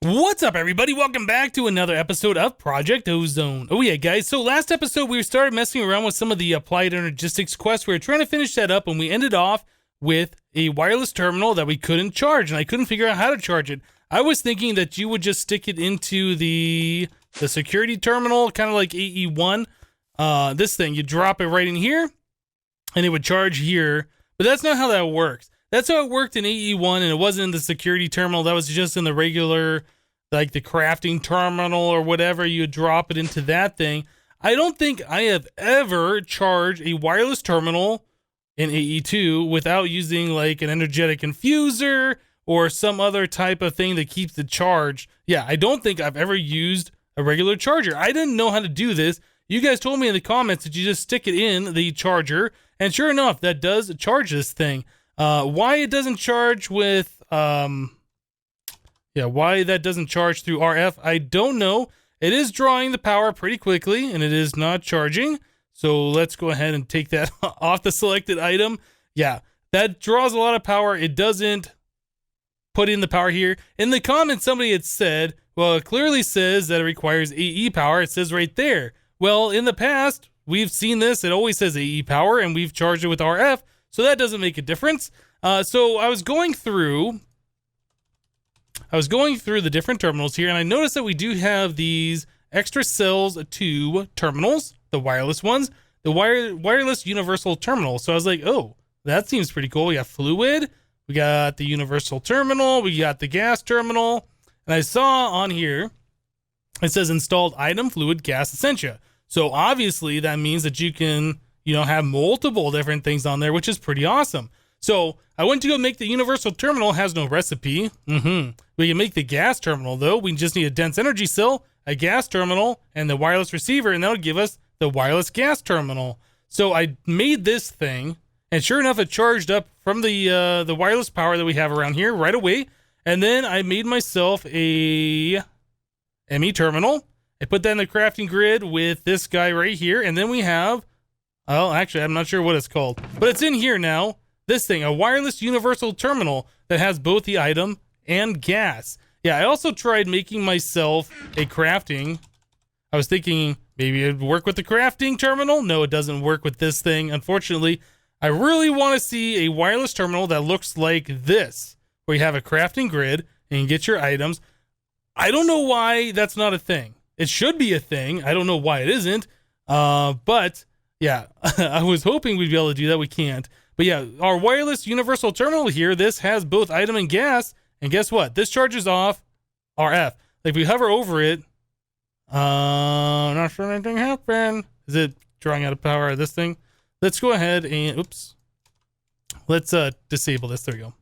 What's up, everybody? Welcome back to another episode of Project Ozone. Oh yeah, guys, so last episode we started messing around with some of the applied energistics quests. We were trying to finish that up, and we ended off with a wireless terminal that we couldn't charge, and I couldn't figure out how to charge it. I was thinking that you would just stick it into the security terminal, kind of like AE1. This thing, you drop it right in here, and it would charge here, but that's not how that works. That's how it worked in AE1, and it wasn't in the security terminal. That was just in the regular, like the crafting terminal or whatever. You drop it into that thing. I don't think I have ever charged a wireless terminal in AE2 without using like an energetic infuser or some other type of thing that keeps it charged. Yeah, I don't think I've ever used a regular charger. I didn't know how to do this. You guys told me in the comments that you just stick it in the charger, and sure enough, that does charge this thing. Why it doesn't charge with, why that doesn't charge through RF, I don't know. It is drawing the power pretty quickly, and it is not charging. So let's go ahead and take that off the selected item. Yeah, that draws a lot of power. It doesn't put in the power here. In the comments, somebody had said, well, it clearly says that it requires AE power. It says right there. Well, in the past, we've seen this. It always says AE power, and we've charged it with RF. So that doesn't make a difference. So I was going through the different terminals here, and I noticed that we do have these extra cells 2 terminals, the wireless ones, the wireless universal terminal. So I was like, oh, that seems pretty cool. We got fluid, we got the universal terminal, we got the gas terminal, and I saw on here, it says installed item, fluid, gas, essentia. So obviously that means that you can, have multiple different things on there, which is pretty awesome. So I went to go make the universal terminal. Has no recipe. We can make the gas terminal, though. We just need a dense energy cell, a gas terminal, and the wireless receiver, and that'll give us the wireless gas terminal. So I made this thing, and sure enough, it charged up from the wireless power that we have around here right away. And then I made myself a ME terminal. I put that in the crafting grid with this guy right here, and then we have, well, actually, I'm not sure what it's called, but it's in here now. This thing, a wireless universal terminal that has both the item and gas. Yeah, I also tried making myself a crafting. I was thinking maybe it'd work with the crafting terminal. No, it doesn't work with this thing, unfortunately. I really want to see a wireless terminal that looks like this, where you have a crafting grid and you get your items. I don't know why that's not a thing. It should be a thing. I don't know why it isn't. But yeah, I was hoping we'd be able to do that. We can't. But yeah, our wireless universal terminal here, this has both item and gas. And guess what? This charges off RF. Like if we hover over it, not sure anything happened. Is it drawing out of power, this thing? Let's go ahead and, oops. Let's disable this. There we go.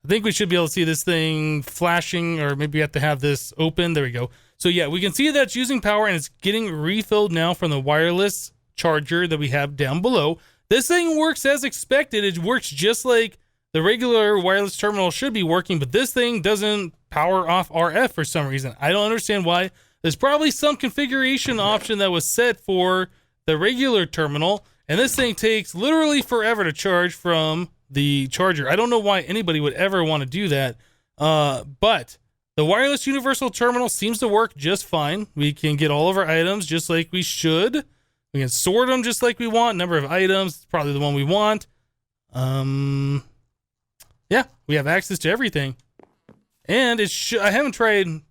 I think we should be able to see this thing flashing, or maybe we have to have this open. There we go. So yeah, we can see that it's using power, and it's getting refilled now from the wireless charger that we have down below. This thing works as expected. It works just like the regular wireless terminal should be working, but this thing doesn't power off RF for some reason. I don't understand why. There's probably some configuration option that was set for the regular terminal, and this thing takes literally forever to charge from the charger. I don't know why anybody would ever want to do that, but the wireless universal terminal seems to work just fine. We can get all of our items just like we should. We can sort them just like we want. Number of items, probably the one we want. Yeah, we have access to everything. And I haven't tried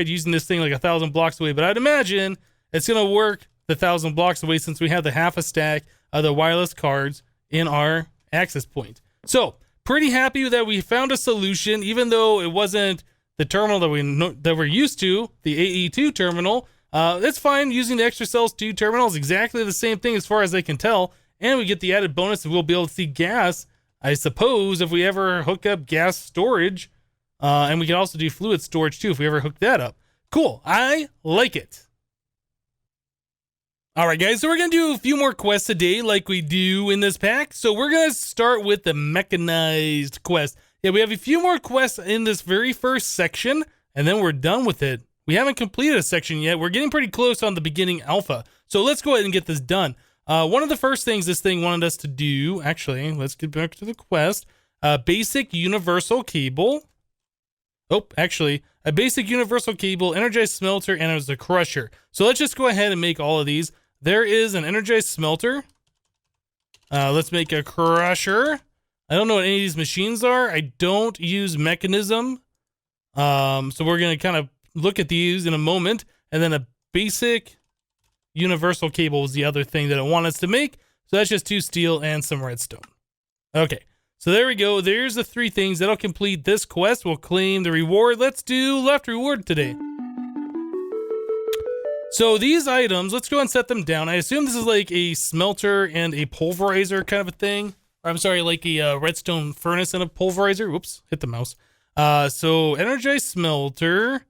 using this thing like 1,000 blocks away, but I'd imagine it's gonna work the 1,000 blocks away since we have the half a stack of the wireless cards in our access point. So pretty happy that we found a solution, even though it wasn't the terminal that we're used to, the AE2 terminal. It's fine. Using the extra cells 2 terminal is exactly the same thing as far as I can tell, and we get the added bonus that we'll be able to see gas, I suppose, if we ever hook up gas storage, and we can also do fluid storage too if we ever hook that up. Cool. I like it. All right, guys, so we're going to do a few more quests today like we do in this pack. So we're going to start with the mechanized quest. Yeah, we have a few more quests in this very first section, and then we're done with it. We haven't completed a section yet. We're getting pretty close on the beginning alpha. So let's go ahead and get this done. One of the first things this thing wanted us to do, actually, let's get back to the quest. Basic universal cable. Oh, actually, a basic universal cable, energized smelter, and it was a crusher. So let's just go ahead and make all of these. There is an energized smelter. Let's make a crusher. I don't know what any of these machines are. I don't use Mekanism. So we're going to kind of look at these in a moment. And then a basic universal cable is the other thing that I want us to make. So that's just 2 steel and some redstone. Okay. So there we go. There's the 3 things that'll complete this quest. We'll claim the reward. Let's do left reward today. So these items, let's go and set them down. I assume this is like a smelter and a pulverizer kind of a thing. Or I'm sorry, like a redstone furnace and a pulverizer. Whoops, hit the mouse. So energized smelter.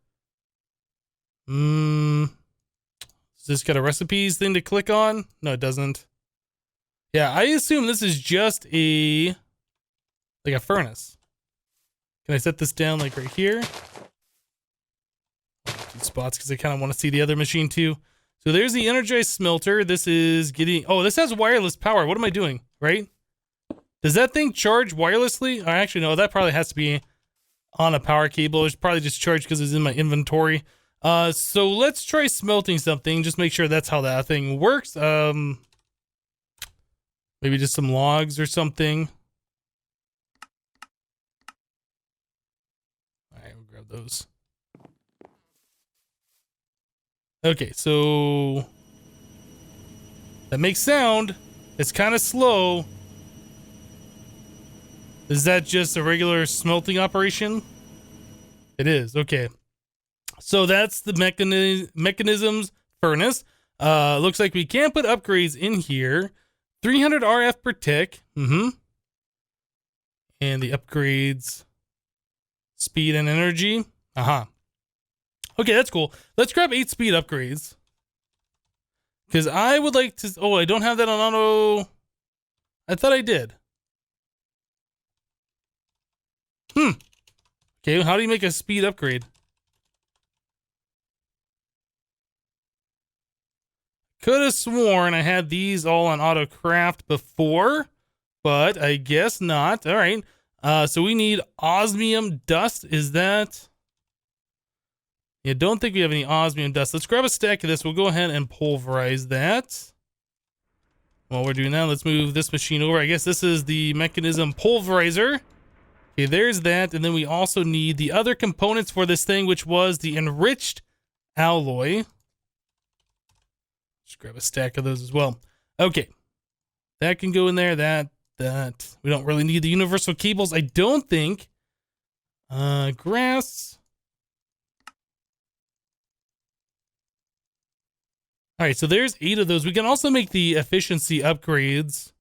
Does this got a recipes thing to click on? No, it doesn't. Yeah, I assume this is just a furnace. Can I set this down like right here? 2 spots because I kind of want to see the other machine too. So there's the energized smelter. This is getting, oh, this has wireless power. What am I doing, right? Does that thing charge wirelessly? Or actually, no, that probably has to be on a power cable. It's probably just charged because it's in my inventory. So let's try smelting something. Just make sure that's how that thing works. Maybe just some logs or something. All right, we'll grab those. Okay, so that makes sound. It's kind of slow. Is that just a regular smelting operation? It is. Okay. So that's the Mechanism's furnace. Looks like we can put upgrades in here. 300 RF per tick. And the upgrades, speed and energy. Okay, that's cool. Let's grab 8 speed upgrades. Because I would like to... Oh, I don't have that on auto... I thought I did. Okay, how do you make a speed upgrade? Could have sworn I had these all on auto craft before, but I guess not. All right. So we need osmium dust. Is that... Yeah, don't think we have any osmium dust. Let's grab a stack of this. We'll go ahead and pulverize that. While we're doing that, let's move this machine over. I guess this is the Mechanism pulverizer. Okay, there's that. And then we also need the other components for this thing, which was the enriched alloy. Just grab a stack of those as well. Okay. That can go in there. That. We don't really need the universal cables, I don't think. Grass. All right, so there's 8 of those. We can also make the efficiency upgrades.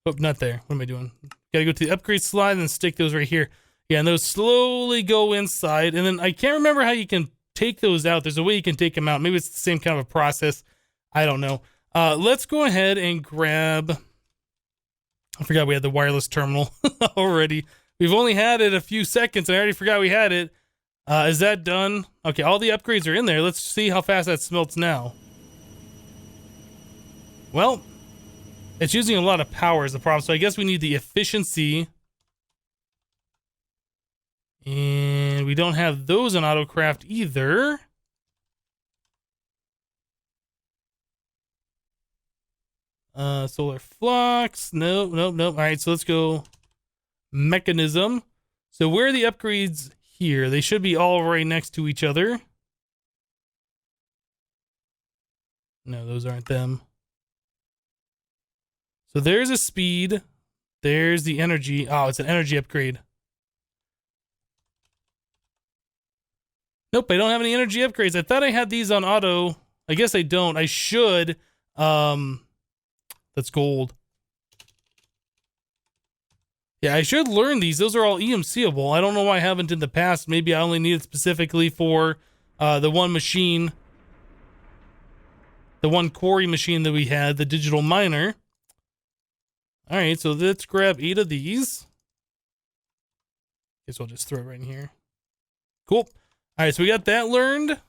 Oh, not there. What am I doing? Gotta go to the upgrade slide and stick those right here. Yeah, and those slowly go inside. And then I can't remember how you can take those out. There's a way you can take them out. Maybe it's the same kind of a process. I don't know. Let's go ahead and grab... I forgot we had the wireless terminal already. We've only had it a few seconds, and I already forgot we had it. Is that done? Okay, all the upgrades are in there. Let's see how fast that smelts now. Well, it's using a lot of power is the problem, so I guess we need the efficiency. And we don't have those in AutoCraft either. Solar flux. Nope. All right, so let's go Mechanism. So where are the upgrades here? They should be all right next to each other. No, those aren't them. So there's a speed. There's the energy. Oh, it's an energy upgrade. Nope, I don't have any energy upgrades. I thought I had these on auto. I guess I don't. I should. That's gold. Yeah, I should learn these. Those are all EMCable. I don't know why I haven't in the past. Maybe I only need it specifically for the one machine. The one quarry machine that we had, the digital miner. All right, so let's grab 8 of these. Guess I'll just throw it right in here. Cool. All right, so we got that learned.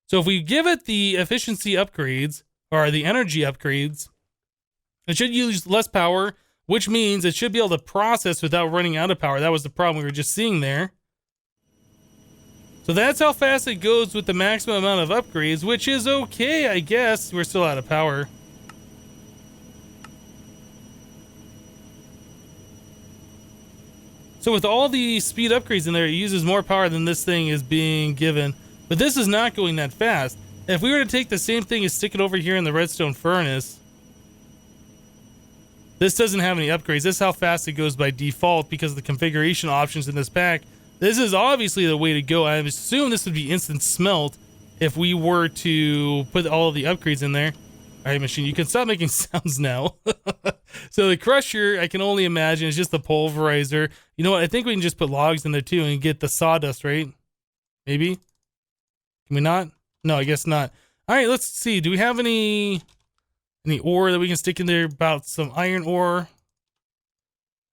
So if we give it the efficiency upgrades, or the energy upgrades, it should use less power, which means it should be able to process without running out of power. That was the problem we were just seeing there. So that's how fast it goes with the maximum amount of upgrades, which is okay, I guess. We're still out of power. So with all the speed upgrades in there, it uses more power than this thing is being given. But this is not going that fast. If we were to take the same thing and stick it over here in the redstone furnace, this doesn't have any upgrades. This is how fast it goes by default because of the configuration options in this pack. This is obviously the way to go. I assume this would be instant smelt if we were to put all of the upgrades in there. All right, machine, you can stop making sounds now. So the crusher, I can only imagine, is just the pulverizer. You know what? I think we can just put logs in there too and get the sawdust, right? Maybe? Can we not? No, I guess not. All right, let's see. Do we have any ore that we can stick in there? About some iron ore?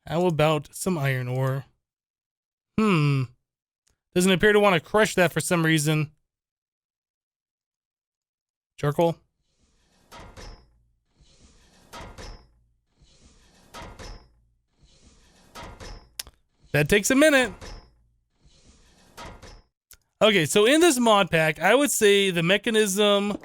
How about some iron ore? Doesn't appear to want to crush that for some reason. Charcoal? That takes a minute. Okay, so in this mod pack, I would say the mechanism,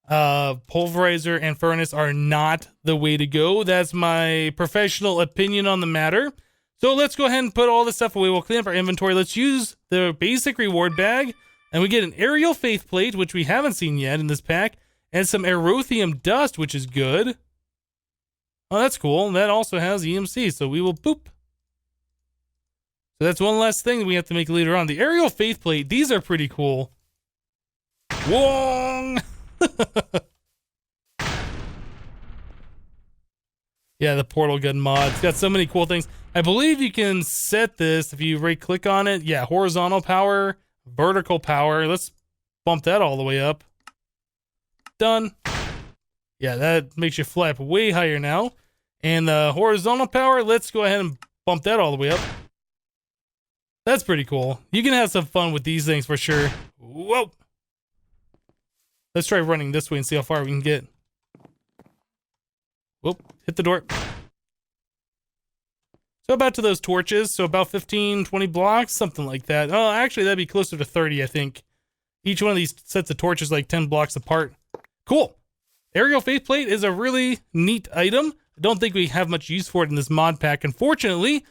pulverizer, and furnace are not the way to go. That's my professional opinion on the matter. So let's go ahead and put all this stuff away. We'll clean up our inventory. Let's use the basic reward bag. And we get an aerial faith plate, which we haven't seen yet in this pack. And some erothium dust, which is good. Oh, that's cool. That also has EMC, so we will boop. So that's one last thing we have to make later on. The aerial faith plate, these are pretty cool. Wong! Yeah, the portal gun mod. It's got so many cool things. I believe you can set this if you right click on it. Yeah, horizontal power, vertical power. Let's bump that all the way up. Done. Yeah, that makes you fly up way higher now. And the horizontal power, let's go ahead and bump that all the way up. That's pretty cool. You can have some fun with these things for sure. Whoa. Let's try running this way and see how far we can get. Whoop, hit the door. So about to those torches. So about 15, 20 blocks, something like that. Oh, actually, that'd be closer to 30, I think. Each one of these sets of torches like 10 blocks apart. Cool. Aerial faith plate is a really neat item. I don't think we have much use for it in this mod pack, unfortunately.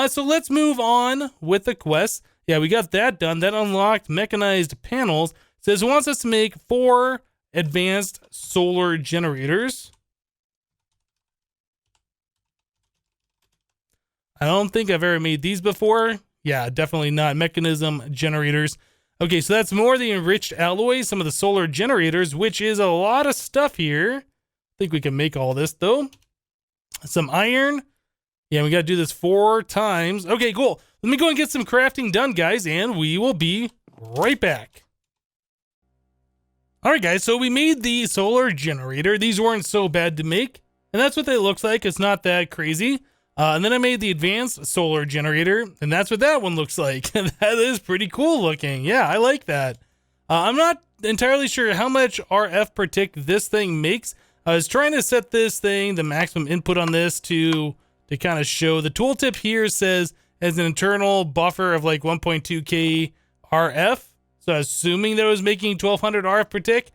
So let's move on with the quest. Yeah, we got that done. That unlocked mechanized panels. It says it wants us to make 4 advanced solar generators. I don't think I've ever made these before. Yeah, definitely not. Mechanism generators. Okay, so that's more of the enriched alloys, some of the solar generators, which is a lot of stuff here. I think we can make all this, though. Some iron. Yeah, we got to do this 4 times. Okay, cool. Let me go and get some crafting done, guys, and we will be right back. All right, guys, so we made the solar generator. These weren't so bad to make, and that's what they look like. It's not that crazy. And then I made the advanced solar generator, and that's what that one looks like. That is pretty cool looking. Yeah, I like that. I'm not entirely sure how much RF per tick this thing makes. I was trying to set this thing, the maximum input on this to kind of show. The tooltip here says as an internal buffer of like 1.2K RF. So I was assuming that it was making 1200 RF per tick.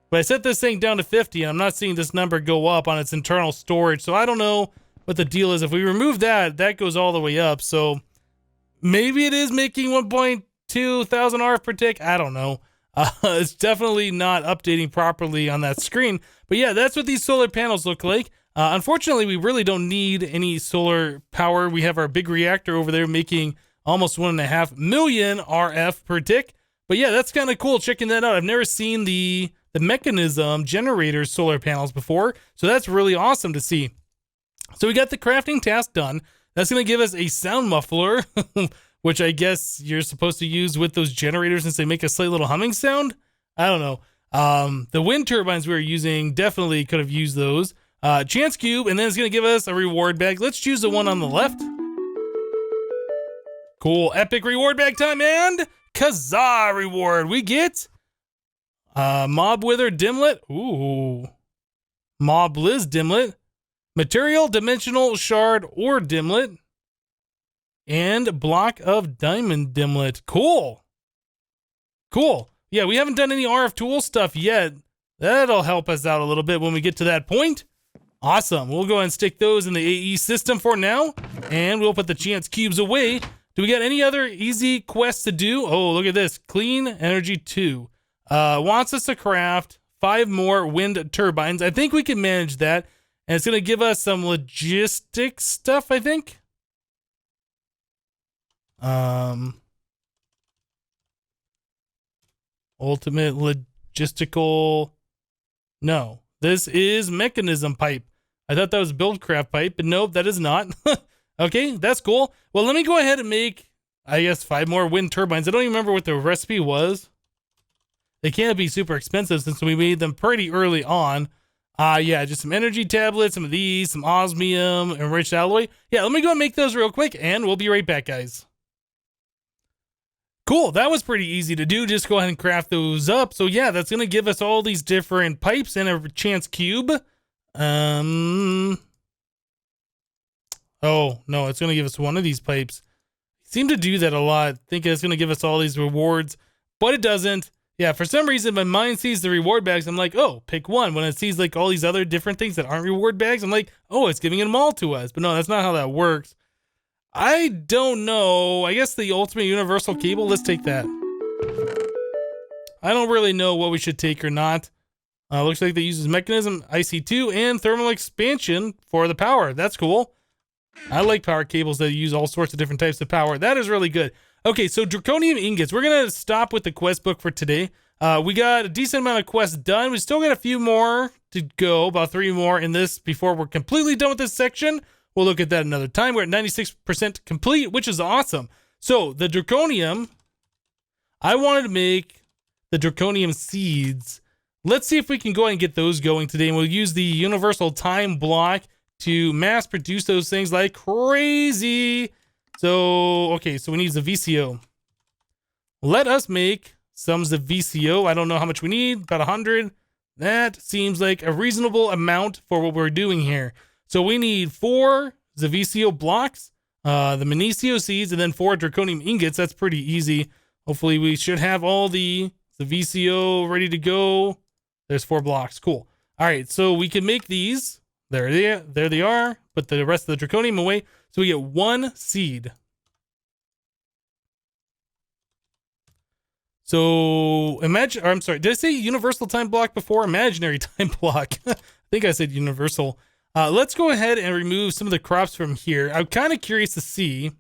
But I set this thing down to 50, and I'm not seeing this number go up on its internal storage. So I don't know what the deal is. If we remove that, that goes all the way up. So maybe it is making 1.2 thousand RF per tick. I don't know. It's definitely not updating properly on that screen. But yeah, that's what these solar panels look like. Unfortunately, we really don't need any solar power. We have our big reactor over there making almost 1.5 million RF per tick. But yeah, that's kind of cool checking that out. I've never seen the Mekanism generator solar panels before. So that's really awesome to see. So we got the crafting task done. That's going to give us a sound muffler, which I guess you're supposed to use with those generators since they make a slight little humming sound. I don't know. The wind turbines we were using definitely could have used those. Chance cube, and then it's going to give us a reward bag. Let's choose the one on the left. Cool. Epic reward bag time, and Kazaa reward. We get Mob Wither Dimlet. Ooh. Mob Liz Dimlet. Material, dimensional, shard, or dimlet. And block of diamond dimlet. Cool. Cool. Yeah, we haven't done any RF tool stuff yet. That'll help us out a little bit when we get to that point. Awesome. We'll go ahead and stick those in the AE system for now. And we'll put the chance cubes away. Do we got any other easy quests to do? Oh, look at this. Clean Energy 2. Wants us to craft 5 more wind turbines. I think we can manage that. And it's going to give us some logistics stuff, I think. Ultimate logistical. No, this is mechanism pipe. I thought that was buildcraft pipe, but nope, that is not. Okay, that's cool. Well, let me go ahead and make, I guess, 5 more wind turbines. I don't even remember what the recipe was. They can't be super expensive since we made them pretty early on. Yeah, just some energy tablets, some of these, some osmium, enriched alloy. Yeah, let me go and make those real quick, and we'll be right back, guys. Cool, that was pretty easy to do. Just go ahead and craft those up. So yeah, that's gonna give us all these different pipes and a chance cube. Oh no, it's gonna give us one of these pipes. Seem to do that a lot. Think it's gonna give us all these rewards, but it doesn't. Yeah, for some reason my mind sees the reward bags. I'm like, oh, pick one. When it sees like all these other different things that aren't reward bags, I'm like, oh, it's giving them all to us. But no, that's not how that works. I don't know. I guess the ultimate universal cable, let's take that. I don't really know what we should take or not. Looks like they uses mechanism, IC2, and thermal expansion for the power. That's cool. I like power cables that use all sorts of different types of power. That is really good. Okay, so Draconian ingots. We're going to stop with the quest book for today. We got a decent amount of quests done. We still got a few more to go, about 3 more in this before we're completely done with this section. We'll look at that another time. We're at 96% complete, which is awesome. So the Draconium, I wanted to make the Draconium seeds. Let's see if we can go ahead and get those going today. And we'll use the universal time block to mass produce those things like crazy. So, okay, so we need the VCO. Let us make some the VCO. I don't know how much we need, about 100. That seems like a reasonable amount for what we're doing here. So we need 4 VCO blocks, the Mechanized seeds, and then 4 Draconium ingots. That's pretty easy. Hopefully we should have all the VCO ready to go. There's 4 blocks. Cool. All right, so we can make these. There they are. Put the rest of the Draconium away. So we get 1 seed. So imagine, or I'm sorry, did I say universal time block before? Imaginary time block. I think I said universal. Let's go ahead and remove some of the crops from here. I'm kind of curious to see.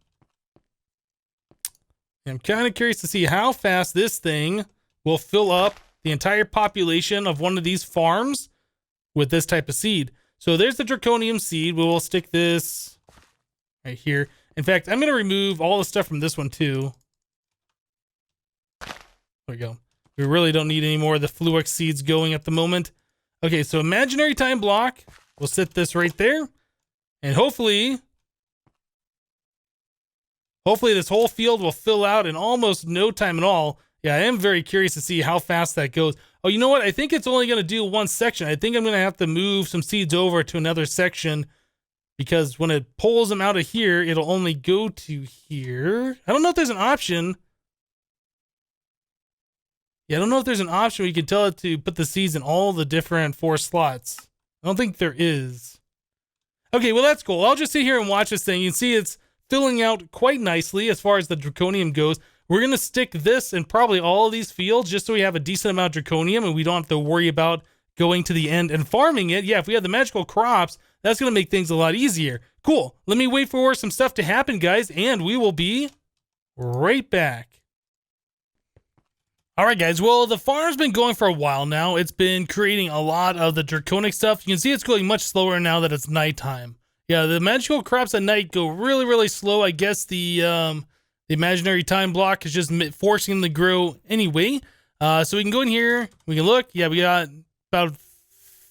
How fast this thing will fill up the entire population of one of these farms with this type of seed. So there's the Draconium seed. We'll stick this right here. In fact, I'm going to remove all the stuff from this one too. There we go. We really don't need any more of the Fluix seeds going at the moment. Okay, so imaginary time block. We'll set this right there. And hopefully this whole field will fill out in almost no time at all. Yeah, I am very curious to see how fast that goes. Oh, you know what? I think it's only going to do 1 section. I think I'm going to have to move some seeds over to another section because when it pulls them out of here, it'll only go to here. I don't know if there's an option. Yeah, I don't know if there's an option where you can tell it to put the seeds in all the different 4 slots. I don't think there is. Okay, well, that's cool. I'll just sit here and watch this thing. You can see it's filling out quite nicely as far as the Draconium goes. We're going to stick this in probably all of these fields just so we have a decent amount of Draconium and we don't have to worry about going to the end and farming it. Yeah, if we have the magical crops, that's going to make things a lot easier. Cool. Let me wait for some stuff to happen, guys, and we will be right back. All right, guys. Well, the farm's been going for a while now. It's been creating a lot of the draconic stuff. You can see it's going much slower now that it's nighttime. Yeah, the magical crops at night go really, really slow. I guess the imaginary time block is just forcing them to grow anyway. So we can go in here. We can look. Yeah, we got about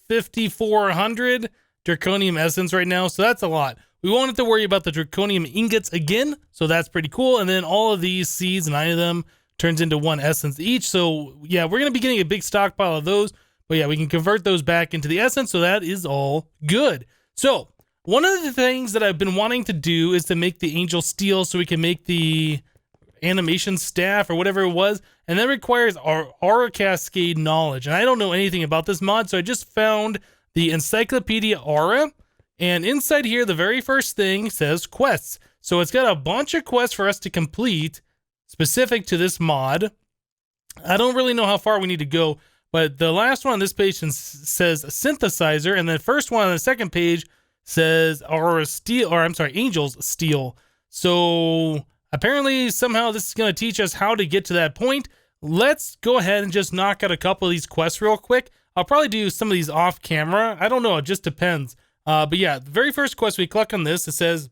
5,400 draconium essence right now. So that's a lot. We won't have to worry about the draconium ingots again. So that's pretty cool. And then all of these seeds, 9 of them, turns into 1 essence each. So yeah, we're going to be getting a big stockpile of those. But yeah, we can convert those back into the essence. So that is all good. So one of the things that I've been wanting to do is to make the angel steel so we can make the animation staff or whatever it was, and that requires our aura cascade knowledge. And I don't know anything about this mod, so I just found the Encyclopedia Aura, and inside here the very first thing says quests. So it's got a bunch of quests for us to complete specific to this mod. I don't really know how far we need to go, but the last one on this page says synthesizer, and the first one on the second page says aura steel, or I'm sorry, angel's steel. So apparently, somehow this is going to teach us how to get to that point. Let's go ahead and just knock out a couple of these quests real quick. I'll probably do some of these off camera. I don't know. It just depends. But yeah, the very first quest, we click on this. It says,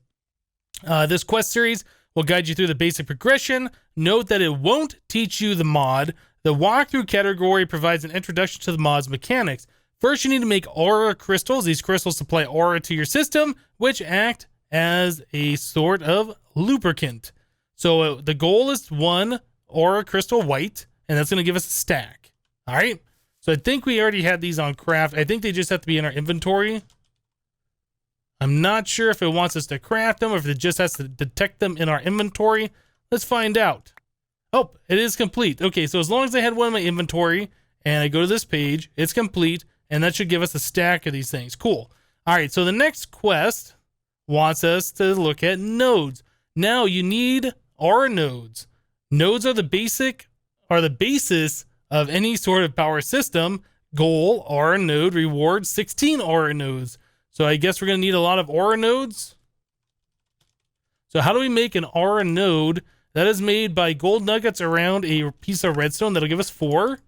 this quest series will guide you through the basic progression. Note that it won't teach you the mod. The walkthrough category provides an introduction to the mod's mechanics. First, you need to make aura crystals. These crystals supply aura to your system, which act as a sort of lubricant. So the goal is 1 aura crystal white, and that's going to give us a stack. All right. So I think we already had these on craft. I think they just have to be in our inventory. I'm not sure if it wants us to craft them or if it just has to detect them in our inventory. Let's find out. Oh, it is complete. Okay, so as long as I had one in my inventory and I go to this page, it's complete, and that should give us a stack of these things. Cool. All right, so the next quest wants us to look at nodes. Now you need aura nodes. Nodes are the basis of any sort of power system. Goal, aura node, reward, 16 aura nodes. So I guess we're going to need a lot of aura nodes. So how do we make an aura node? That is made by gold nuggets around a piece of redstone. That'll give us 4.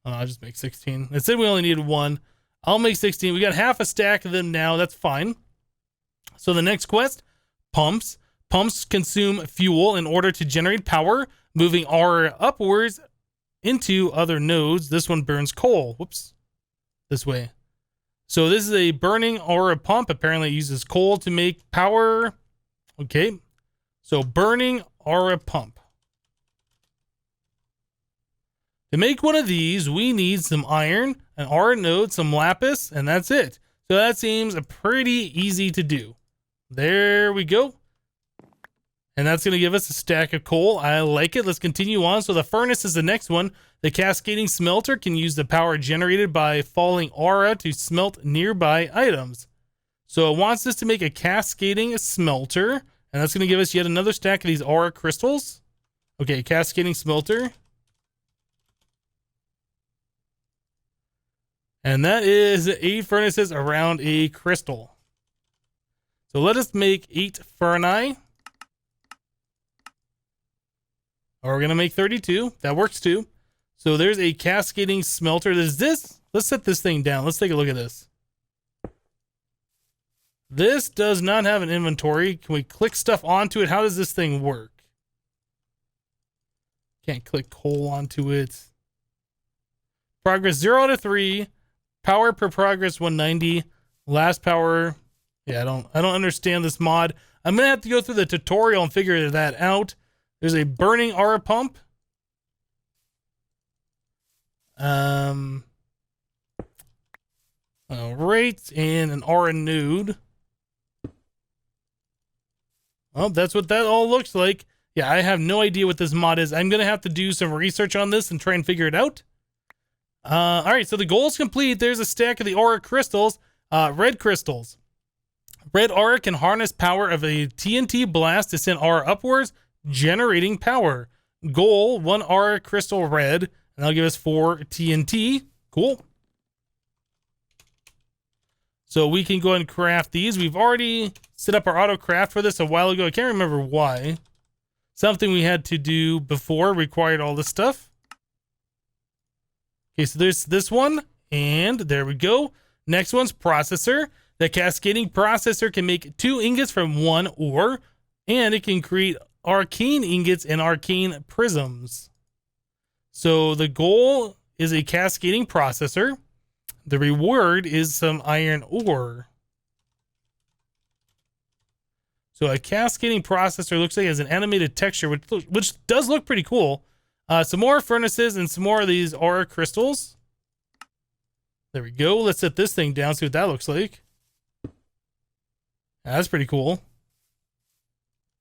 I'll just make 16. It said we only needed 1. I'll make 16. We got half a stack of them now. That's fine. So the next quest, pumps. Pumps consume fuel in order to generate power, moving aura upwards into other nodes. This one burns coal. Whoops. This way. So this is a burning aura pump. Apparently it uses coal to make power. Okay. So burning aura pump. To make one of these, we need some iron, an aura node, some lapis, and that's it. So that seems pretty easy to do. There we go. And that's going to give us a stack of coal. I like it. Let's continue on. So the furnace is the next one. The cascading smelter can use the power generated by falling aura to smelt nearby items. So it wants us to make a cascading smelter. And that's going to give us yet another stack of these aura crystals. Okay, cascading smelter. And that is 8 furnaces around a crystal. So let us make 8 furnace. Or we're going to make 32. That works too. So there's a cascading smelter. There's this. Let's set this thing down. Let's take a look at this. This does not have an inventory. Can we click stuff onto it? How does this thing work? Can't click coal onto it. Progress 0 out of 3. Power per progress 190. Last power. Yeah, I don't understand this mod. I'm going to have to go through the tutorial and figure that out. There's a burning aura pump. All right, and an aura node. Well, that's what that all looks like. Yeah, I have no idea what this mod is. I'm going to have to do some research on this and try and figure it out. All right, so the goal is complete. There's a stack of the aura crystals, red crystals. Red aura can harness power of a TNT blast to send aura upwards, generating power. Goal, 1 aura crystal red, and that'll give us 4 TNT. Cool. So we can go ahead and craft these. We've already set up our auto craft for this a while ago. I can't remember why. Something we had to do before required all this stuff. Okay, so there's this one, and there we go. Next one's processor. The cascading processor can make 2 ingots from 1 ore, and it can create arcane ingots and arcane prisms. So the goal is a cascading processor. The reward is some iron ore. So a cascading processor looks like it has an animated texture, which does look pretty cool. Some more furnaces and some more of these aura crystals. There we go. Let's set this thing down, see what that looks like. That's pretty cool.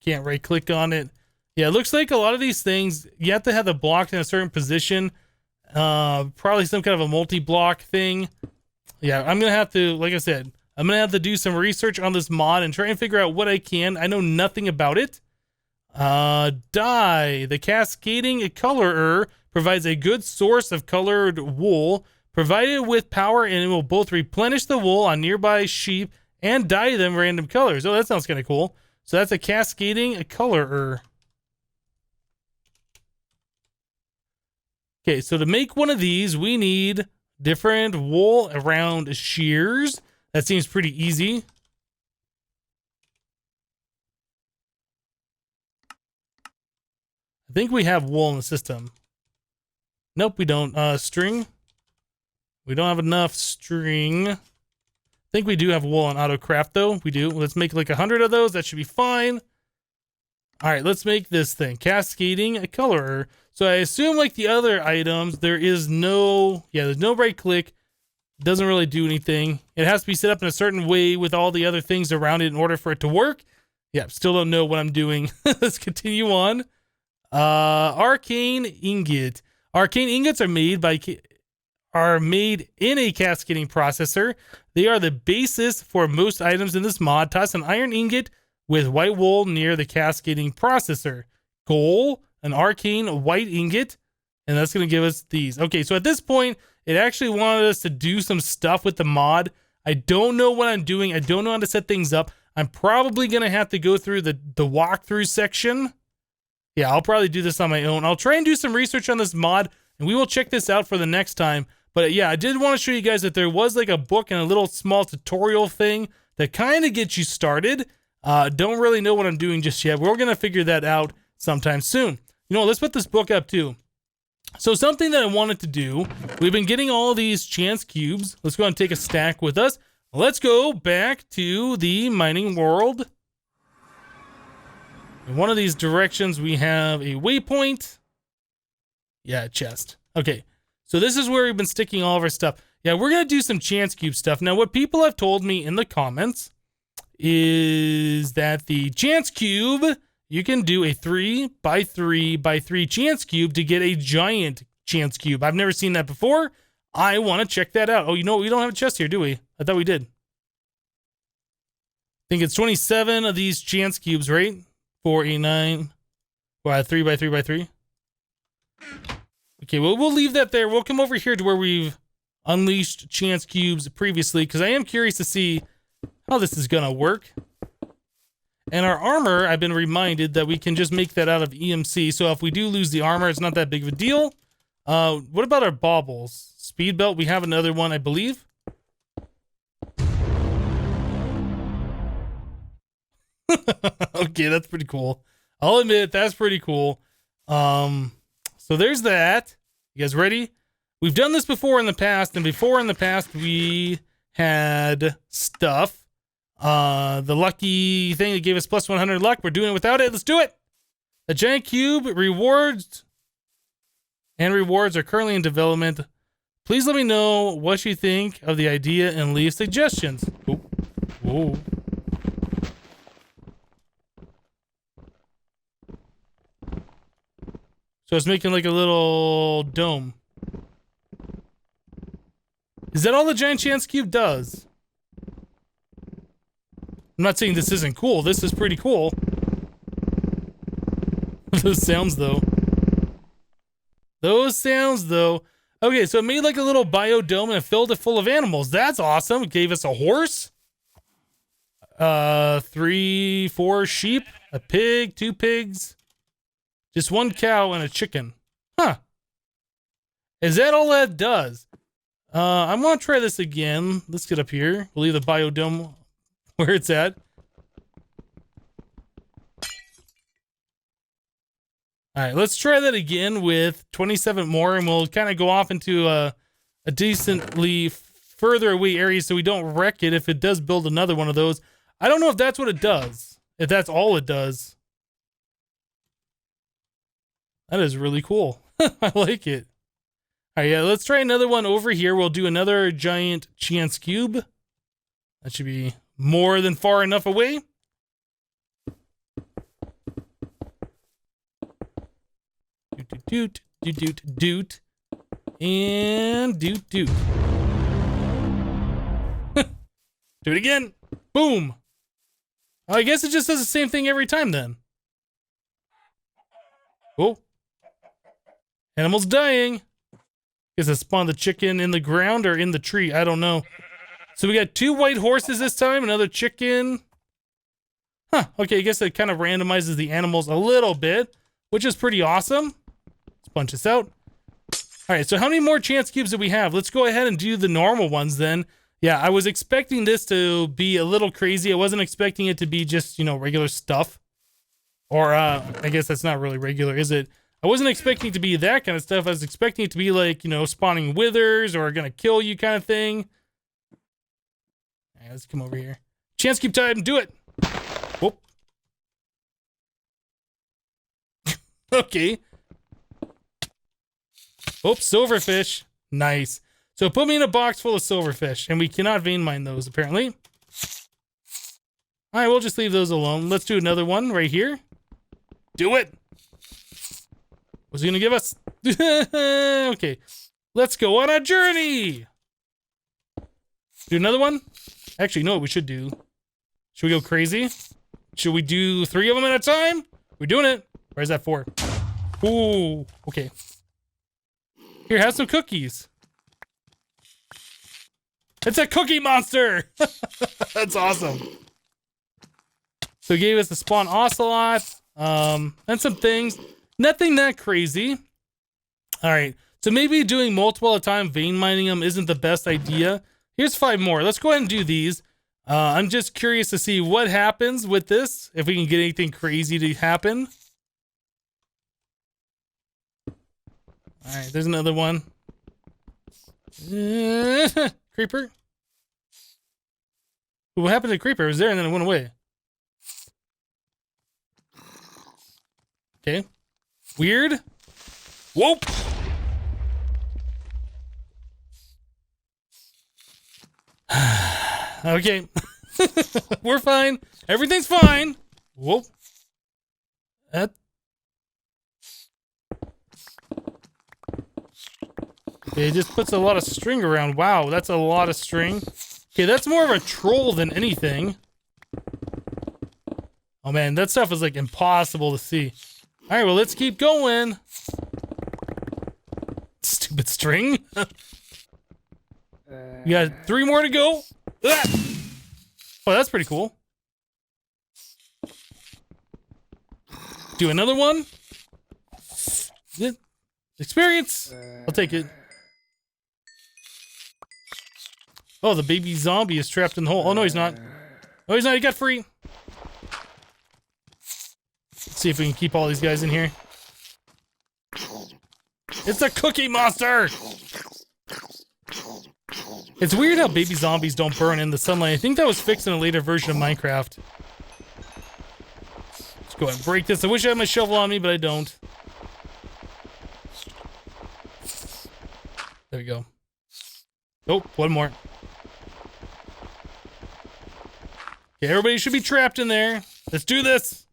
Can't right click on it. Yeah, it looks like a lot of these things, you have to have the block in a certain position. Probably some kind of a multi-block thing. Yeah, I'm going to have to, like I said, I'm going to have to do some research on this mod and try and figure out what I can. I know nothing about it. Dye. The cascading colorer provides a good source of colored wool, provided with power, and it will both replenish the wool on nearby sheep and dye them random colors. Oh, that sounds kind of cool. So that's a cascading colorer. Okay, so to make one of these, we need different wool around shears. That seems pretty easy. I think we have wool in the system. Nope, we don't. String. We don't have enough string. I think we do have wool on AutoCraft, though. We do. Let's make like 100 of those. That should be fine. All right, let's make this thing. Cascading colorer. So I assume like the other items, there is no... Yeah, there's no right click. Doesn't really do anything. It has to be set up in a certain way with all the other things around it in order for it to work. Yeah, still don't know what I'm doing. Let's continue on. Arcane ingot. Arcane ingots are made in a cascading processor. They are the basis for most items in this mod. Toss an iron ingot with white wool near the cascading processor. Goal, an arcane white ingot, and that's going to give us these. Okay, so at this point, it actually wanted us to do some stuff with the mod. I don't know what I'm doing. I don't know how to set things up. I'm probably going to have to go through the walkthrough section. Yeah, I'll probably do this on my own. I'll try and do some research on this mod, and we will check this out for the next time. But yeah, I did want to show you guys that there was like a book and a little small tutorial thing that kind of gets you started. Don't really know what I'm doing just yet. We're going to figure that out sometime soon. You know what, let's put this book up too. So something that I wanted to do, we've been getting all these chance cubes. Let's go ahead and take a stack with us. Let's go back to the mining world. In one of these directions, we have a waypoint. Yeah, a chest. Okay, so this is where we've been sticking all of our stuff. Yeah, we're going to do some chance cube stuff. Now, what people have told me in the comments is that the chance cube, you can do a 3x3x3 chance cube to get a giant chance cube. I've never seen that before. I want to check that out. Oh, you know what? We don't have a chest here, do we? I thought we did. I think it's 27 of these chance cubes, right? 4, 8, 9. Well, 3x3x3. Okay, well, we'll leave that there. We'll come over here to where we've unleashed chance cubes previously, because I am curious to see how this is going to work. And our armor, I've been reminded that we can just make that out of EMC. So if we do lose the armor, it's not that big of a deal. What about our baubles? Speed belt, we have another one, I believe. Okay, that's pretty cool. I'll admit, that's pretty cool. So there's that. You guys ready? We've done this before in the past, and before in the past, we had stuff. The lucky thing that gave us plus 100 luck. We're doing it without it. Let's do it. The giant cube rewards are currently in development. Please let me know what you think of the idea and leave suggestions. Oh. Whoa. So it's making like a little dome. Is that all the giant chance cube does? I'm not saying this isn't cool. This is pretty cool. Those sounds, though. Those sounds, though. Okay, so it made like a little biodome and it filled it full of animals. That's awesome. It gave us a horse. 3, 4 sheep. A pig. 2 pigs. Just 1 cow and a chicken. Huh. Is that all that does? I'm going to try this again. Let's get up here. We'll leave the biodome where it's at. All right, let's try that again with 27 more, and we'll kind of go off into a decently further away area so we don't wreck it if it does build another one of those. I don't know if that's what it does, if that's all it does. That is really cool. I like it. All right, yeah, let's try another one over here. We'll do another giant chance cube. That should be more than far enough away. Doot, doot, doot, doot, doot. And doot, doot. Do it again. Boom. Oh, I guess it just does the same thing every time then. Oh. Animal's dying. Guess it spawned the chicken in the ground or in the tree. I don't know. So we got 2 white horses this time. Another chicken. Huh. Okay, I guess it kind of randomizes the animals a little bit, which is pretty awesome. Let's punch this out. All right, so how many more chance cubes do we have? Let's go ahead and do the normal ones then. Yeah, I was expecting this to be a little crazy. I wasn't expecting it to be just, you know, regular stuff. Or, I guess that's not really regular, is it? I wasn't expecting it to be that kind of stuff. I was expecting it to be like, you know, spawning withers or gonna kill you kind of thing. All right, let's come over here. Chance cube time, do it. Whoop. Okay. Oops, silverfish. Nice. So put me in a box full of silverfish, and we cannot vein mine those, apparently. All right, we'll just leave those alone. Let's do another one right here. Do it. What's he gonna give us? Okay, let's go on a journey. Do another one? Actually, no, what we should do. Should we go crazy? Should we do 3 of them at a time? We're doing it. Where's that 4? Ooh, okay. Here, have some cookies. It's a cookie monster. That's awesome. So it gave us the spawn ocelot, and some things. Nothing that crazy. All right. So maybe doing multiple at a time, vein mining them isn't the best idea. Here's 5 more. Let's go ahead and do these. I'm just curious to see what happens with this. If we can get anything crazy to happen. All right. There's another one. Creeper. What happened to Creeper? It was there and then it went away. Okay. Weird. Whoop. Okay. We're fine. Everything's fine. Whoop. Okay, it just puts a lot of string around. Wow, that's a lot of string. Okay, that's more of a troll than anything. Oh man, that stuff is like impossible to see. All right, well, let's keep going. Stupid string. We got 3 more to go. Ah! Oh, that's pretty cool. Do another one. Experience. I'll take it. Oh, the baby zombie is trapped in the hole. Oh, no, he's not. Oh, he's not. He got free. Let's see if we can keep all these guys in here. It's a cookie monster! It's weird how baby zombies don't burn in the sunlight. I think that was fixed in a later version of Minecraft. Let's go ahead and break this. I wish I had my shovel on me, but I don't. There we go. Oh, one more. Okay, everybody should be trapped in there. Let's do this.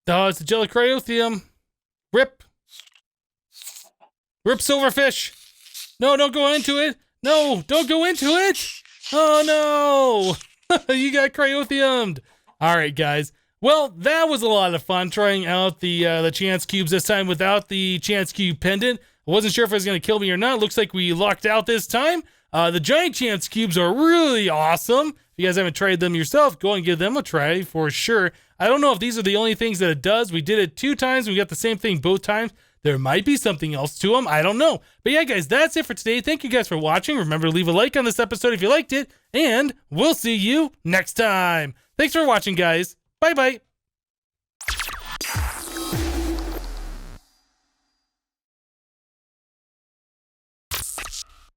Oh, it's a Jellicryotheum. Rip. Rip silverfish. No, don't go into it. No, don't go into it. Oh, no. You got cryothiumed. All right, guys. Well, that was a lot of fun trying out the chance cubes this time without the chance cube pendant. I wasn't sure if it was going to kill me or not. Looks like we lucked out this time. The giant chance cubes are really awesome. If you guys haven't tried them yourself, go and give them a try for sure. I don't know if these are the only things that it does. We did it 2 times. We got the same thing both times. There might be something else to them. I don't know. But yeah, guys, that's it for today. Thank you guys for watching. Remember to leave a like on this episode if you liked it. And we'll see you next time. Thanks for watching, guys. Bye-bye.